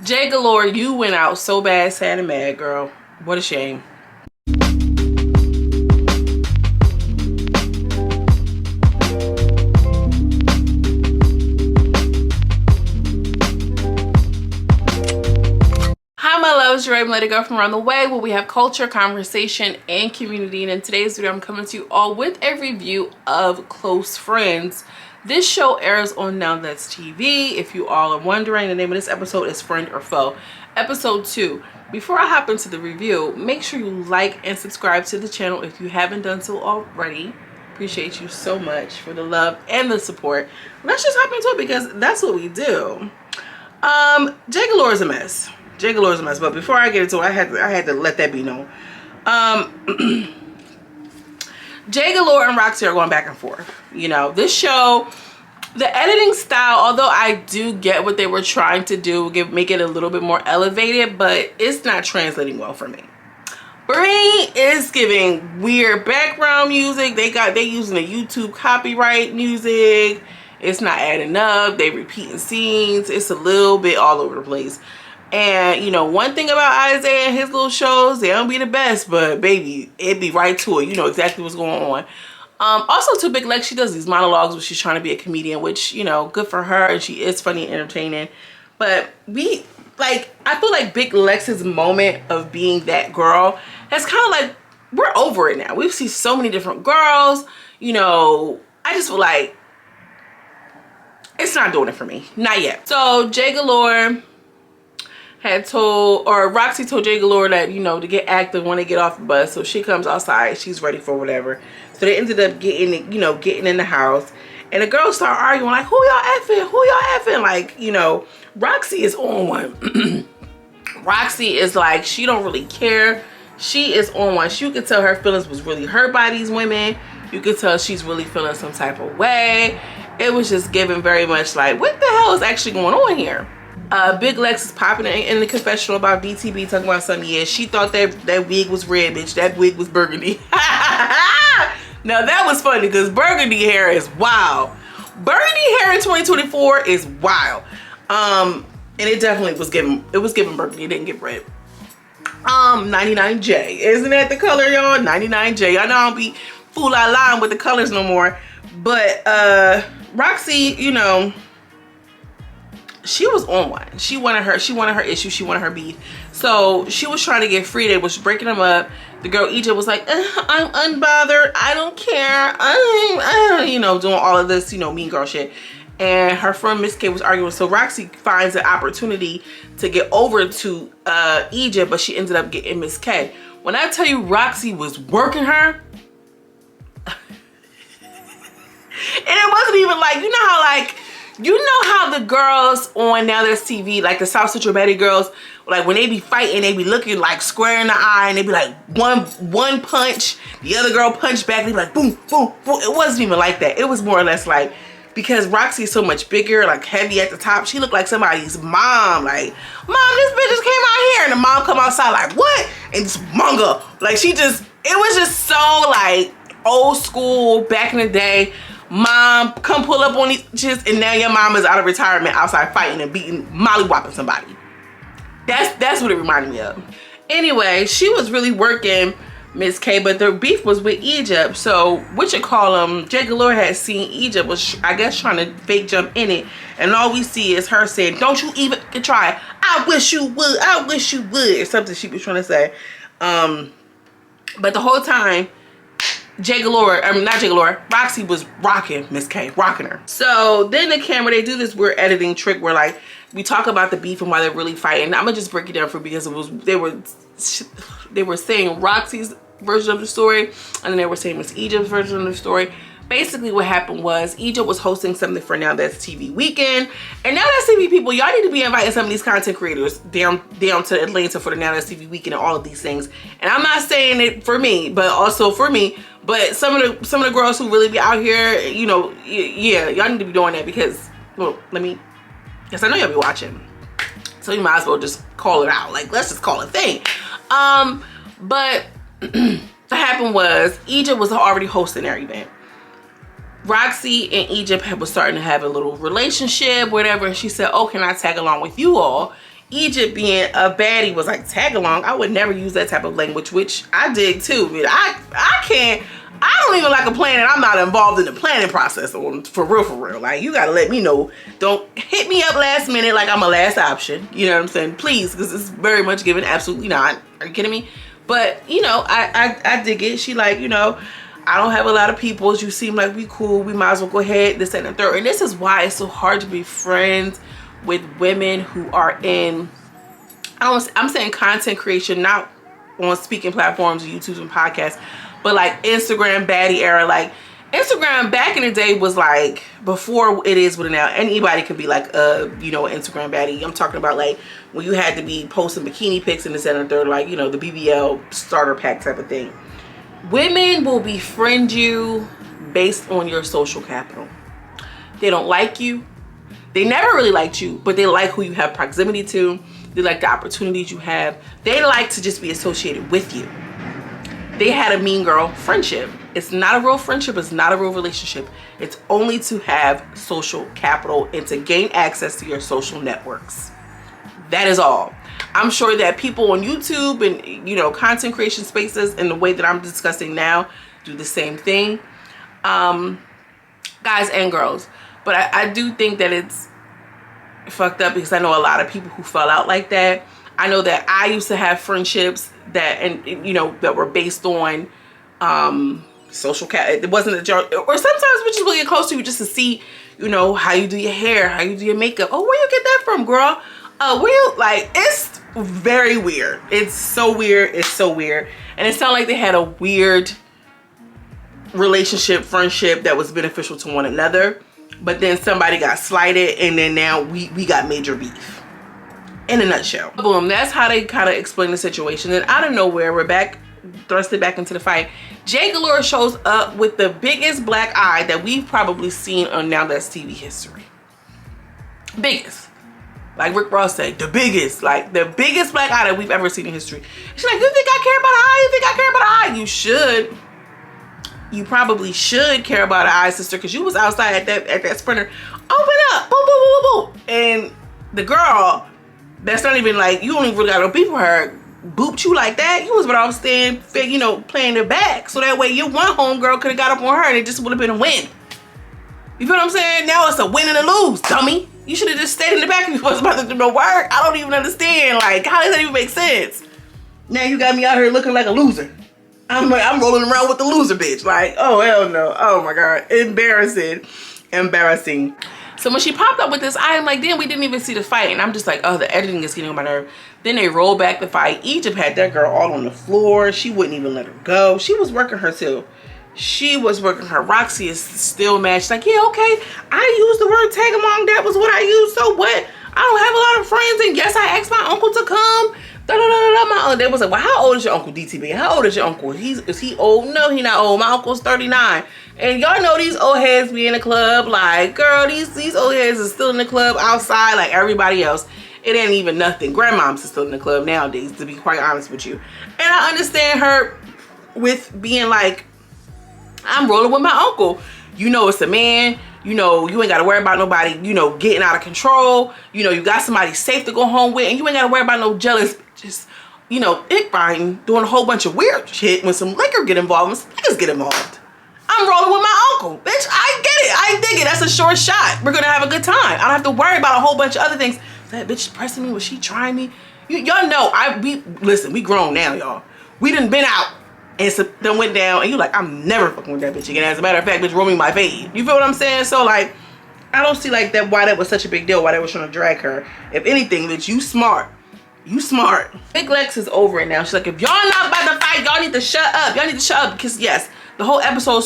Jae Galore, you went out so bad, sad and mad, girl. What a shame. Hi my loves, Joseline, let it go from around the way where we have culture, conversation, and community. And in today's video, I'm coming to you all with a review of Close Friends. This show airs on Now That's TV. If you all are wondering, the name of this episode is Friend or Foe, episode 2. Before I hop into the review, make sure you like and subscribe to the channel if you haven't done so already. Appreciate you so much for the love and the support. Let's just hop into it because that's what we do. Jae Galore is a mess. Jae Galore is a mess, but before I get into it, I had to let that be known. Jae Galore and Roxxie are going back and forth. You know, this show, the editing style, although I do get what they were trying to do, make it a little bit more elevated, but it's not translating well for me. Bree is giving weird background music. They using the YouTube copyright music. It's not adding up. They repeating scenes. It's a little bit all over the place. And you know, one thing about Isaiah and his little shows, they don't be the best, but baby, it be right to it. You know exactly what's going on. Also to Big Lex, she does these monologues where she's trying to be a comedian, which, you know, good for her, and she is funny and entertaining. But I feel like Big Lex's moment of being that girl, that's kind of like, we're over it now. We've seen so many different girls, you know, I just feel like it's not doing it for me. Not yet. So Jae Galore had told, or Roxxie told Jae Galore that, you know, to get active when they get off the bus. So she comes outside, she's ready for whatever. So they ended up getting in the house, and the girls start arguing like, who y'all effing? Who y'all effing? Like, you know, Roxxie is on one. Roxxie is like, she don't really care. She is on one. You could tell her feelings was really hurt by these women. You could tell she's really feeling some type of way. It was just giving very much like, what the hell is actually going on here? Big Lex is popping in the confessional about BTB, talking about something. Yeah, she thought that wig was red, bitch. That wig was burgundy. Now that was funny because burgundy hair is wild. Burgundy hair in 2024 is wild. And it definitely was giving burgundy. It didn't get red. 99J, isn't that the color, y'all? 99J. I know I don't be fool-la-la with the colors no more, but Roxxie, you know, she was on one. She wanted her issue. She wanted her beef. So she was trying to get free. They was breaking them up. The girl Egypt was like, I'm unbothered. I don't care. I'm you know, doing all of this, you know, mean girl shit. And her friend Miss K was arguing. So Roxxie finds an opportunity to get over to Egypt, but she ended up getting Miss K. When I tell you Roxxie was working her, and it wasn't even like, you know how the girls on Now That's TV, like the South Central Betty girls, like when they be fighting, they be looking like square in the eye, and they be like one punch, the other girl punch back, they be like boom, boom, boom. It wasn't even like that. It was more or less like, because Roxxie is so much bigger, like heavy at the top, she looked like somebody's mom. Like, mom, this bitch just came out here, and the mom come outside like, what? And just manga. Like, it was just so like old school back in the day. Mom, come pull up on these bitches, and now your mom is out of retirement outside fighting and beating, mollywhopping somebody. That's what it reminded me of. Anyway, she was really working Miss K, but the beef was with Egypt. So Jae Galore had seen Egypt was, I guess, trying to fake jump in it, and all we see is her saying, don't you even try. I wish you would. I wish you would. Or something she was trying to say. But the whole time, Roxxie was rocking Miss K, rocking her. So then the camera, they do this weird editing trick where like, we talk about the beef and why they're really fighting. I'm gonna just break it down for you because they were saying Roxxie's version of the story, and then they were saying Miss Egypt's version of the story. Basically what happened was Egypt was hosting something for Now That's TV weekend, and Now That's TV people, y'all need to be inviting some of these content creators down to Atlanta for the Now That's TV weekend and all of these things. And I'm not saying it for me, but also for me, but some of the girls who really be out here, you know, yeah, y'all need to be doing that because, well, yes, I know y'all be watching, so you might as well just call it out. Like, let's just call it a thing. But what happened was Egypt was already hosting their event. Roxxie and Egypt was starting to have a little relationship, whatever, and she said, oh, can I tag along with you all? Egypt being a baddie was like tag along. I would never use that type of language, which I dig too. But I don't even like a plan and I'm not involved in the planning process for real. Like, you gotta let me know. Don't hit me up last minute like I'm a last option. You know what I'm saying? Please, because it's very much given absolutely not. Are you kidding me? But, you know, I dig it. She like, you know, I don't have a lot of people. You seem like we cool. We might as well go ahead, this, and the third. And this is why it's so hard to be friends with women who are in, I'm saying content creation, not on speaking platforms, YouTube and podcasts, but like Instagram baddie era. Like, Instagram back in the day was like, before it is what it now, anybody could be like you know, Instagram baddie. I'm talking about like when you had to be posting bikini pics in the center third, like, you know, the BBL starter pack type of thing. Women will befriend you based on your social capital. They don't like you. They never really liked you, but they like who you have proximity to. They like the opportunities you have. They like to just be associated with you. They had a mean girl friendship. It's not a real friendship. It's not a real relationship. It's only to have social capital and to gain access to your social networks. That is all. I'm sure that people on YouTube and, you know, content creation spaces in the way that I'm discussing now do the same thing. Guys and girls. But I do think that it's fucked up because I know a lot of people who fell out like that. I know that I used to have friendships that, and you know, that were based on social it wasn't a joke, or sometimes we just really get close to you just to see, you know, how you do your hair, how you do your makeup. Oh, where you get that from, girl? Where you, like, it's very weird. It's so weird. It's so weird. And it sounded like they had a weird relationship, friendship that was beneficial to one another. But then somebody got slighted, and then now we got major beef. In a nutshell. Boom, that's how they kind of explain the situation. And out of nowhere, we're back, thrusted back into the fight. Jae Galore shows up with the biggest black eye that we've probably seen on Now That's TV history. Biggest. Like Rick Ross said, the biggest. Like, the biggest black eye that we've ever seen in history. She's like, you think I care about the eye? You think I care about the eye? You should. You probably should care about the eye, sister, because you was outside at that sprinter. Open up, boom, boom, boom, boom, boom. And the girl, that's not even like, you don't even really got no beef with her, booped you like that. You was better off staying, you know, playing the back. So that way your one homegirl could have got up on her and it just would have been a win. You feel what I'm saying? Now it's a win and a lose, dummy. You should have just stayed in the back if you wasn't about to do no work. I don't even understand. Like, how does that even make sense? Now you got me out here looking like a loser. I'm rolling around with the loser bitch. Like, oh, hell no. Oh, my God. Embarrassing. Embarrassing. So when she popped up with this, I am like, damn, we didn't even see the fight. And I'm just like, oh, the editing is getting on my nerve. Then they roll back the fight. Egypt had that girl all on the floor. She wouldn't even let her go. She was working her too. She was working her. Roxxie is still mad. She's like, yeah, okay. I used the word tag along. That was what I used. So what? I don't have a lot of friends. And yes, I asked my uncle to come. My uncle, they was like, well, how old is your uncle, DTB? How old is your uncle? Is he old? No, he not old. My uncle's 39. And y'all know these old heads be in the club. Like, girl, these old heads are still in the club outside like everybody else. It ain't even nothing. Grandmoms is still in the club nowadays, to be quite honest with you. And I understand her with being like, I'm rolling with my uncle. You know it's a man. You know, you ain't got to worry about nobody, you know, getting out of control. You know, you got somebody safe to go home with, and you ain't got to worry about no jealous, just, you know, ick biting, doing a whole bunch of weird shit when some liquor get involved, when some niggas get involved. I'm rolling with my uncle. Bitch, I get it. I dig it. That's a short shot. We're going to have a good time. I don't have to worry about a whole bunch of other things. That bitch pressing me, was she trying me? Y'all know, listen, we grown now, y'all. We done been out. And so then went down, and you like, I'm never fucking with that bitch again. As a matter of fact, bitch, roll me my fade. You feel what I'm saying? So like, I don't see like that, why that was such a big deal, why they was trying to drag her. If anything, bitch, you smart. You smart. Big Lex is over it now. She's like, if y'all not about to fight, y'all need to shut up. Y'all need to shut up. Because yes, the whole episode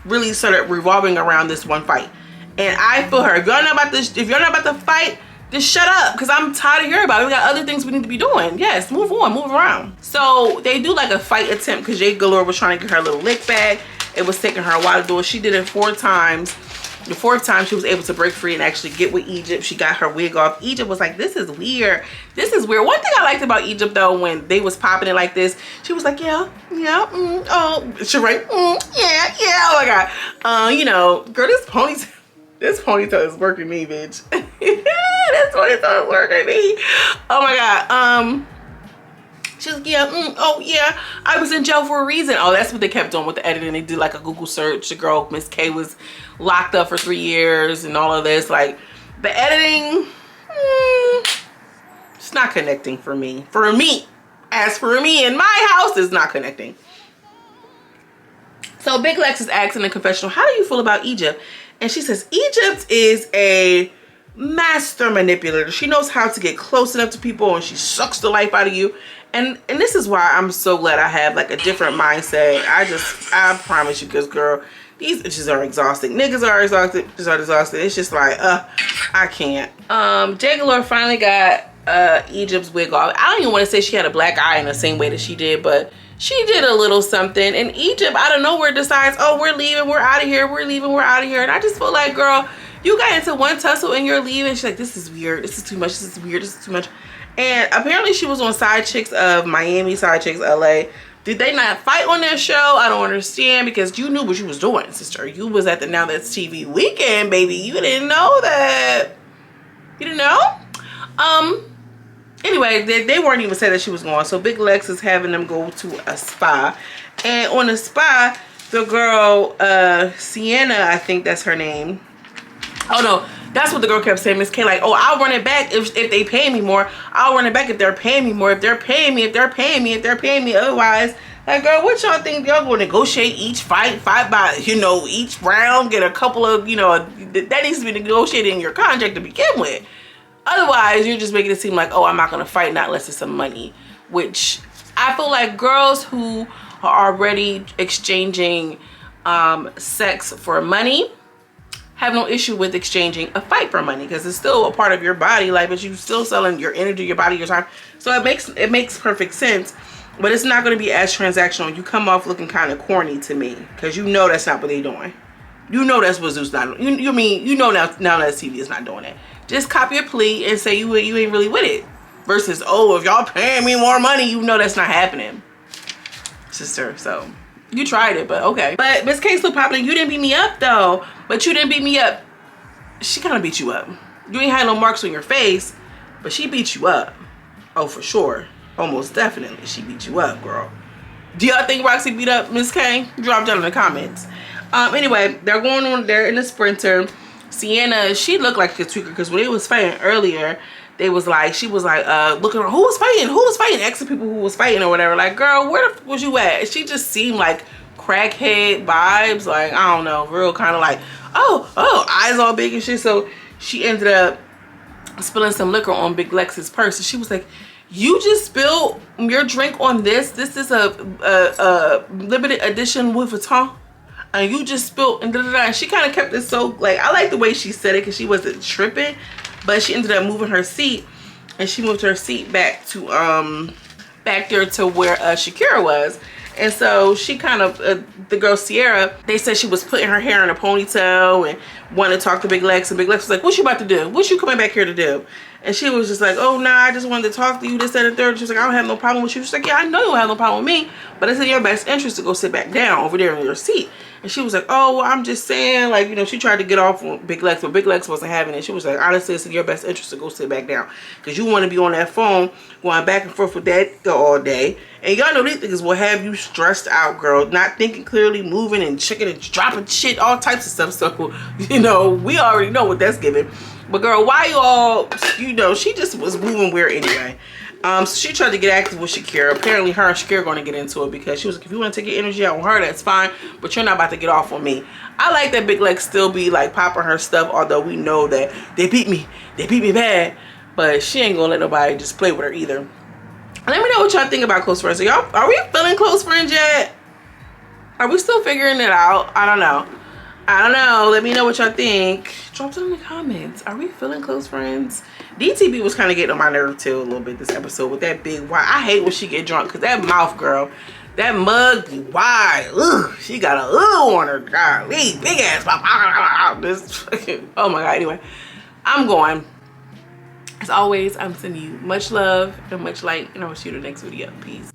really started revolving around this one fight. And I feel her. If y'all not about to fight, just shut up, because I'm tired of hearing about it. We got other things we need to be doing. Yes, move on, move around. So they do like a fight attempt because Jae Galore was trying to get her little lick back. It was taking her a while to do it. She did it 4 times. The 4th time she was able to break free and actually get with Egypt. She got her wig off. Egypt was like, this is weird. This is weird. One thing I liked about Egypt though, when they was popping it like this, she was like, yeah, oh, she right, yeah, oh my God. You know, girl, this ponytail is working me, bitch. That's what it's always working me. Oh my god. She's like, yeah, oh yeah, I was in jail for a reason. Oh, that's what they kept doing with the editing. They did like a Google search. The girl, Miss K, was locked up for 3 years and all of this. Like, the editing, it's not connecting for me. For me. As for me in my house, it's not connecting. So Big Lex is asking in the confessional, how do you feel about Egypt? And she says, Egypt is a master manipulator. She knows how to get close enough to people and she sucks the life out of you. And this is why I'm so glad I have like a different mindset. I promise you, because girl, these bitches are exhausting. Niggas are exhausted. Bitches are exhausted. It's just like, I can't. Jae Galore finally got Egypt's wig off. I don't even want to say she had a black eye in the same way that she did, but she did a little something. And Egypt out of nowhere decides, oh, we're leaving, we're out of here, we're leaving, we're out of here. And I just feel like, girl, you got into one tussle and you're leaving. She's like, this is weird, this is too much, this is weird, this is too much. And apparently she was on Side Chicks of Miami, Side Chicks LA. Did they not fight on their show? I don't understand, because you knew what you was doing, sister. You was at the Now That's TV weekend, baby. You didn't know that. You didn't know? Anyway, they weren't even saying that she was going. So Big Lex is having them go to a spa. And on the spa, the girl, Sienna, I think that's her name. Oh no, that's what the girl kept saying, Miss K, like, oh, I'll run it back if they pay me more. I'll run it back if they're paying me more. If they're paying me, if they're paying me, if they're paying me. Otherwise, like, girl, what y'all think? Y'all gonna negotiate each fight by, you know, each round, get a couple of, you know, that needs to be negotiated in your contract to begin with. Otherwise, you're just making it seem like, oh, I'm not gonna fight, not unless it's some money. Which I feel like girls who are already exchanging sex for money have no issue with exchanging a fight for money, because it's still a part of your body, like, but you still selling your energy, your body, your time. So it makes perfect sense, but it's not going to be as transactional. You come off looking kind of corny to me, because you know that's not what they're doing. You know that's what Zeus not doing. You know now that TV is not doing it. Just copy a plea and say you ain't really with it. Versus, oh, if y'all paying me more money, you know that's not happening, sister. So you tried it, but okay. But Miss K still popping. You didn't beat me up though. But you didn't beat me up. She kind of beat you up. You ain't had no marks on your face, but she beat you up. Oh, for sure. Almost definitely she beat you up, girl. Do y'all think Roxxie beat up Miss K? Drop down in the comments. Anyway, they're going on there in the Sprinter. Sienna, she looked like a tweaker, because when they was fighting earlier, she was like looking around, who was fighting, asking people who was fighting or whatever. Like, girl, where the f was you at? She just seemed like crackhead vibes, like, I don't know, real kind of like, oh, eyes all big and shit. So she ended up spilling some liquor on Big Lex's purse, and she was like, you just spilled your drink on this is a limited edition Louis Vuitton, and you just spilled, and and she kind of kept it so, like, I like the way she said it, because she wasn't tripping, but she ended up moving her seat, and she moved her seat back to back there to where SHAKIRA was. And so she kind of, the girl Sierra, they said she was putting her hair in a ponytail and wanted to talk to Big Lex. And Big Lex was like, what you about to do? What you coming back here to do? And she was just like, oh, nah, I just wanted to talk to you, this, that, and the third. She was like, I don't have no problem with you. She's like, yeah, I know you don't have no problem with me, but it's in your best interest to go sit back down over there in your seat. And she was like, oh, well, I'm just saying, like, you know, she tried to get off on Big Lex, but Big Lex wasn't having it. She was like, honestly, it's in your best interest to go sit back down, because you want to be on that phone going back and forth with that girl all day. And y'all know these niggas will have you stressed out, girl, not thinking clearly, moving and checking and dropping shit, all types of stuff. So, you know, we already know what that's giving. But girl, why you all, you know, she just was moving weird anyway. So she tried to get active with SHAKIRA. Apparently her and SHAKIRA are going to get into it, because she was like, if you want to take your energy out on her, that's fine, but you're not about to get off on me. I like that Big Lex still be like popping her stuff, although we know that they beat me bad, but she ain't gonna let nobody just play with her either. Let me know what y'all think about close friends. So y'all, are we feeling close friends yet? Are we still figuring it out? I don't know. Let me know what y'all think. Drop it in the comments. Are we feeling close friends? DTB was kind of getting on my nerve too a little bit this episode with that big wide. I hate when she get drunk, because that mouth, girl, that mug be wide. Ugh, she got a on her. Golly, big ass mouth. This fucking, oh my god. Anyway, I'm going. As always, I'm sending you much love and much light, and I will see you in the next video. Peace.